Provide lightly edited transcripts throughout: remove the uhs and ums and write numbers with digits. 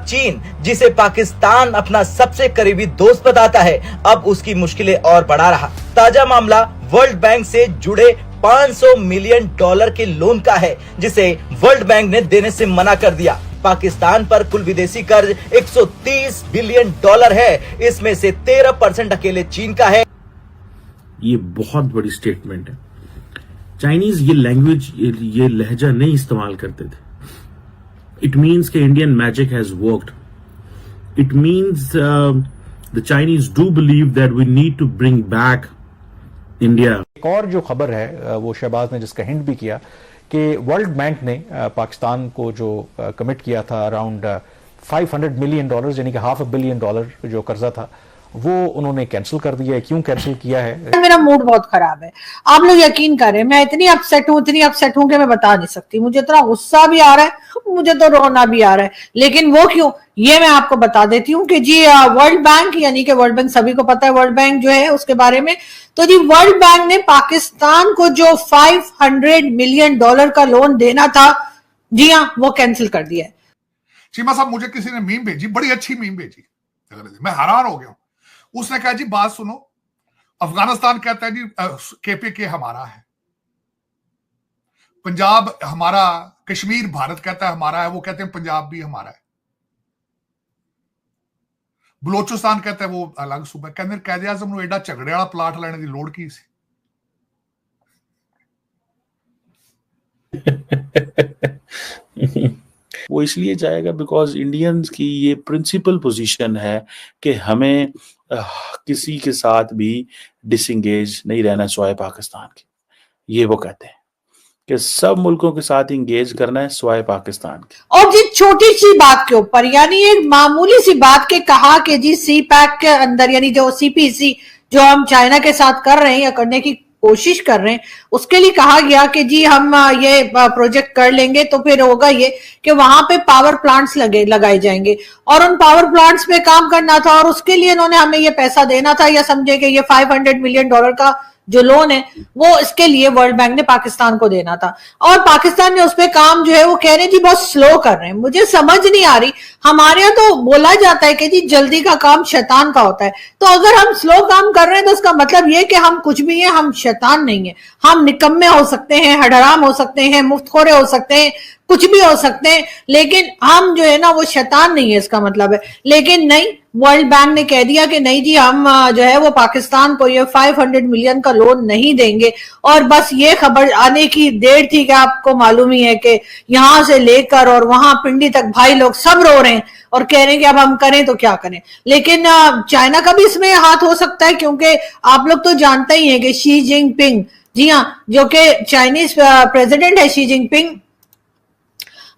चीन, जिसे पाकिस्तान अपना सबसे करीबी दोस्त बताता है, अब उसकी मुश्किलें और बढ़ा रहा। ताजा मामला वर्ल्ड बैंक से जुड़े $500 मिलियन के लोन का है, जिसे वर्ल्ड बैंक ने देने से मना कर दिया। पाकिस्तान पर कुल विदेशी कर्ज $130 बिलियन है, इसमें से 13% अकेले चीन का है। ये बहुत बड़ी स्टेटमेंट है। चाइनीज ये लैंग्वेज, ये लहजा नहीं इस्तेमाल करते थे। इट मीन्स कि Indian magic has worked. It means the Chinese do believe that we need to bring back India. एक और जो खबर है वो शहबाज ने जिसका हिंट भी किया कि वर्ल्ड बैंक ने पाकिस्तान को जो कमिट किया था अराउंड $500 मिलियन, यानी कि $500 मिलियन जो कर्जा था, वो उन्होंने कैंसिल कर दिया है। क्यों कैंसिल किया है? मेरा मूड बहुत खराब है, आप लोग यकीन करें, मैं इतनी अपसेट हूं कि मैं बता नहीं सकती। मुझे इतना गुस्सा भी आ रहा है, मुझे तो रोना भी आ रहा है, लेकिन वो क्यों, ये मैं आपको बता देती हूँ कि जी वर्ल्ड बैंक, यानी कि वर्ल्ड बैंक सभी को पता है वर्ल्ड बैंक जो है उसके बारे में, तो जी वर्ल्ड बैंक ने पाकिस्तान को जो $500 मिलियन का लोन देना था, जी हाँ, वो कैंसिल कर दिया है। चीमा साहब, मुझे किसी ने मीम भेजी, बड़ी अच्छी मीम भेजी, मैं हैरान हो गया हूं। उसने कहा जी बात सुनो, अफगानिस्तान कहता है जी केपीके हमारा है, पंजाब हमारा, कश्मीर भारत कहता है हमारा है, वो कहते हैं पंजाब भी हमारा है, बलोचिस्तान कहता है वो अलग सूबा। कहते कैद आजम नूं एडा झगड़े वाला प्लाट लेने की लोड़ की सी? वो इसलिए जाएगा बिकॉज इंडियंस की ये प्रिंसिपल पोजीशन है कि हमें किसी के साथ भी डिसंगेज नहीं रहना सिवाय पाकिस्तान के। ये वो कहते हैं कि सब मुल्कों के साथ इंगेज करना है सिवाय पाकिस्तान के। और जी छोटी सी बात के ऊपर, यानी एक मामूली सी बात के कहा कि जी सी पैक के अंदर, यानी जो सीपीसी जो हम चाइना के साथ कर रहे हैं या करने की कोशिश कर रहे हैं, उसके लिए कहा गया कि जी हम ये प्रोजेक्ट कर लेंगे तो फिर होगा ये कि वहां पे पावर प्लांट्स लगाए जाएंगे और उन पावर प्लांट्स पे काम करना था, और उसके लिए इन्होंने हमें ये पैसा देना था, या समझे कि ये $500 मिलियन का जो लोन है वो इसके लिए वर्ल्ड बैंक ने पाकिस्तान को देना था, और पाकिस्तान ने उस पे काम जो है वो कह रहे जी बहुत स्लो कर रहे हैं। मुझे समझ नहीं आ रही, हमारे यहाँ तो बोला जाता है कि जी जल्दी का काम शैतान का होता है, तो अगर हम स्लो काम कर रहे हैं तो उसका मतलब ये कि हम कुछ भी हैं, हम शैतान नहीं है। हम निकम्मे हो सकते हैं, हडराम हो सकते हैं, मुफ्तखोरे हो सकते हैं, कुछ भी हो सकते हैं, लेकिन हम जो है ना वो शैतान नहीं है, इसका मतलब है। लेकिन नहीं, वर्ल्ड बैंक ने कह दिया कि नहीं जी हम जो है वो पाकिस्तान को ये $500 मिलियन का लोन नहीं देंगे, और बस ये खबर आने की देर थी कि आपको मालूम ही है कि यहां से लेकर और वहां पिंडी तक भाई लोग सब रो रहे हैं और कह रहे हैं कि अब हम करें तो क्या करें। लेकिन चाइना का भी इसमें हाथ हो सकता है, क्योंकि आप लोग तो जानते ही हैं कि शी जिनपिंग, जी हाँ, जो कि चाइनीज प्रेसिडेंट है शी जिनपिंग,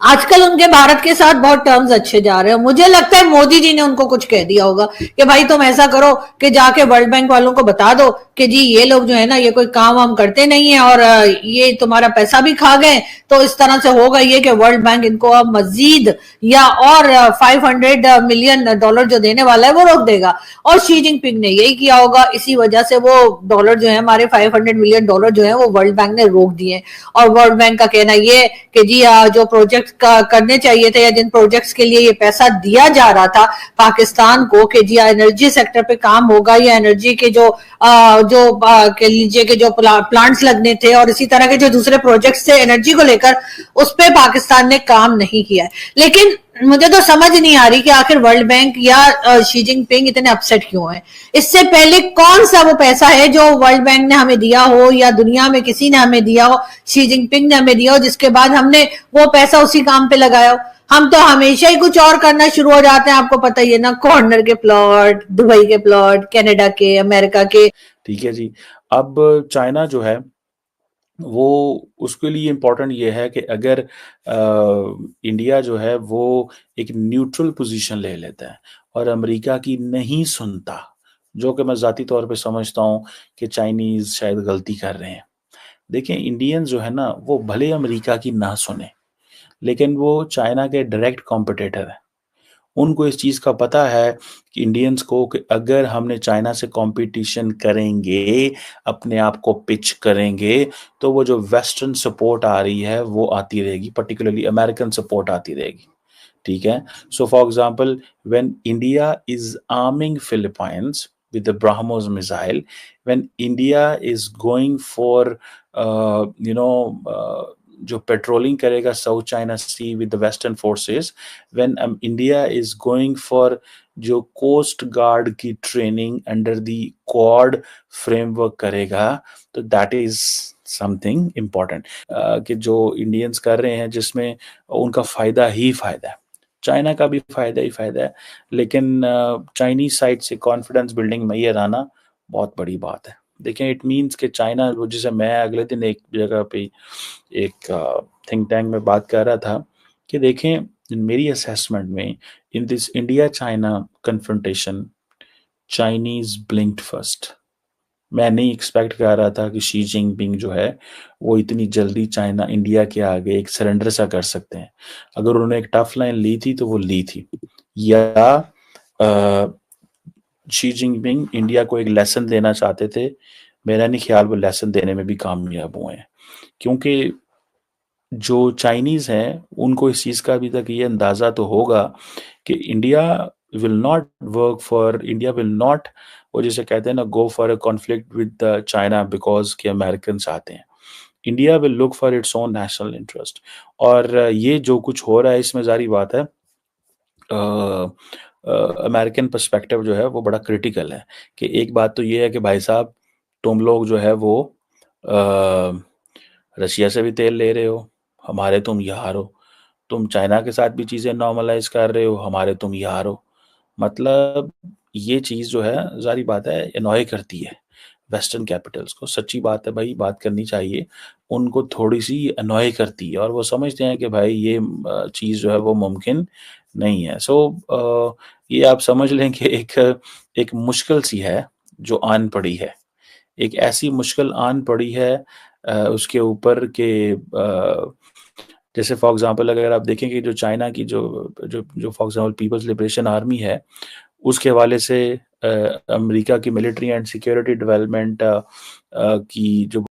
आजकल उनके भारत के साथ बहुत टर्म्स अच्छे जा रहे हैं। मुझे लगता है मोदी जी ने उनको कुछ कह दिया होगा कि भाई तुम ऐसा करो कि जाके वर्ल्ड बैंक वालों को बता दो कि जी ये लोग जो है ना ये कोई काम हम करते नहीं है और ये तुम्हारा पैसा भी खा गए, तो इस तरह से होगा ये कि वर्ल्ड बैंक इनको अब मजीद या और $500 मिलियन जो देने वाला है वो रोक देगा। और शी जिनपिंग ने यही किया होगा, इसी वजह से वो डॉलर जो है हमारे $500 मिलियन जो है वो वर्ल्ड बैंक ने रोक दिए। और वर्ल्ड बैंक का कहना ये कि जी जो प्रोजेक्ट करने चाहिए थे या जिन प्रोजेक्ट्स के लिए ये पैसा दिया जा रहा था पाकिस्तान को कि जी एनर्जी सेक्टर पे काम होगा, या एनर्जी के जो कह लीजिए कि जो प्लांट्स लगने थे और इसी तरह के जो दूसरे प्रोजेक्ट्स थे एनर्जी को लेकर, उस पे पाकिस्तान ने काम नहीं किया है। लेकिन मुझे तो समझ नहीं आ रही कि आखिर वर्ल्ड बैंक या शी जिनपिंग इतने अपसेट क्यों है। इससे पहले कौन सा वो पैसा है जो वर्ल्ड बैंक ने हमें दिया हो या दुनिया में किसी ने हमें दिया हो, शी जिनपिंग ने हमें दिया हो, जिसके बाद हमने वो पैसा उसी काम पे लगाया हो। हम तो हमेशा ही कुछ और करना शुरू हो जाते हैं, आपको पता ही है ना, कॉर्नर के प्लॉट, दुबई के प्लॉट, कनाडा के, अमेरिका के। ठीक है जी। अब चाइना जो है वो उसके लिए इम्पोर्टेंट ये है कि अगर इंडिया जो है वो एक न्यूट्रल पोजीशन ले लेता है और अमेरिका की नहीं सुनता, जो कि मैं ज़ाती तौर पे समझता हूँ कि चाइनीज़ शायद गलती कर रहे हैं। देखें, इंडियंस जो है ना वो भले अमेरिका की ना सुने, लेकिन वो चाइना के डायरेक्ट कॉम्पिटिटर है। उनको इस चीज़ का पता है कि इंडियंस को कि अगर हमने चाइना से कंपटीशन करेंगे, अपने आप को पिच करेंगे, तो वो जो वेस्टर्न सपोर्ट आ रही है वो आती रहेगी, पर्टिकुलरली अमेरिकन सपोर्ट आती रहेगी। ठीक है. So for example, when India is arming Philippines with the BrahMos missile, when India is going for जो पेट्रोलिंग करेगा South China Sea with the western forces, when India is going for जो coast guard की training under the Quad framework करेगा, तो that is something important कि जो Indians कर रहे हैं जिसमें उनका फायदा ही फायदा है, चाइना का भी फायदा ही फायदा है, लेकिन चाइनीज साइड से कॉन्फिडेंस बिल्डिंग में ये आना बहुत बड़ी बात है. देखें, इट मीन्स कि चाइना, जिसे मैं अगले दिन एक जगह पे एक थिंक टैंक में बात कर रहा था कि देखें मेरी असेसमेंट में in this India China confrontation Chinese ब्लिंक्ड first. मैं नहीं एक्सपेक्ट कर रहा था कि शी जिनपिंग जो है वो इतनी जल्दी चाइना इंडिया के आगे एक सरेंडर सा कर सकते हैं. अगर उन्होंने एक टफ लाइन ली थी तो वो ली थी, या शी जिनपिंग इंडिया को एक लेसन देना चाहते थे. मेरा नहीं ख्याल वो लेसन देने में भी कामयाब हुए हैं, क्योंकि जो चाइनीज हैं उनको इस चीज़ का अभी तक ये अंदाज़ा तो होगा कि India will not work for, India will not, वो जिसे कहते हैं ना, go for a conflict with China because के अमेरिकन आते हैं. India will look for its own national interest. और ये जो कुछ हो रहा है इसमें जारी बात है अमेरिकन पर्सपेक्टिव जो है वो बड़ा क्रिटिकल है. कि एक बात तो ये है कि भाई साहब तुम लोग जो है वो रशिया से भी तेल ले रहे हो, हमारे तुम यार हो, तुम चाइना के साथ भी चीज़ें नॉर्मलाइज कर रहे हो, हमारे तुम यार हो. मतलब ये चीज़ जो है जारी बात है एनॉय करती है वेस्टर्न कैपिटल्स को. सच्ची बात है भाई, बात करनी चाहिए, उनको थोड़ी सी एनॉय करती है और वो समझते हैं कि भाई ये चीज़ जो है वो मुमकिन नहीं है. सो ये आप समझ लें कि एक मुश्किल सी है जो आन पड़ी है, एक ऐसी मुश्किल आन पड़ी है उसके ऊपर के जैसे फॉर एग्जांपल अगर आप देखें कि जो चाइना की जो जो जो for example People's Liberation Army है, उसके हवाले से अमेरिका की मिलिट्री एंड सिक्योरिटी डेवलपमेंट की जो